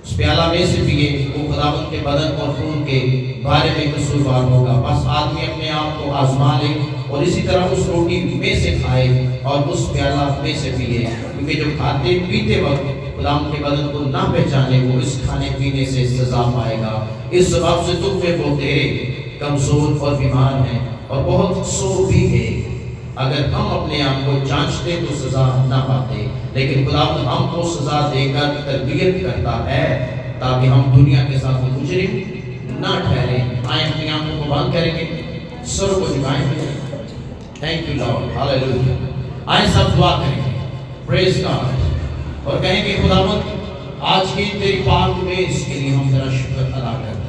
اس پیالہ میں سے پیے، وہ خداوند کے بدن اور خون کے بارے میں قصوروار ہوگا۔ بس آدمی اپنے آپ کو آزما لے اور اسی طرح اس روٹی میں سے کھائے اور اس پیالہ میں سے پیے، کیونکہ جو کھاتے پیتے وقت خداوند کے بدن کو نہ پہچانے وہ اس کھانے پینے سے سزا پائے گا۔ اس سبب سے تم میں بہتیرے، کمزور اور بیمار ہیں اور بہت سو بھی ہے۔ اگر ہم اپنے آپ کو جانچتے تو سزا نہ پاتے، لیکن خداوند ہم کو سزا دے کر تربیت کرتا ہے تاکہ ہم دنیا کے ساتھ مجرم نہ ٹھہریں۔ آئیں اپنی آنکھوں کو بند کریں گے، سر کو جھکائیں گے۔ Thank you Lord, hallelujah. آئیں سب دعا کریں گے، پریز گاڈ، اور کہیں گے خداوند آج کی تیری پاک میز کے لیے ہم تیرا شکر ادا کرتے ہیں۔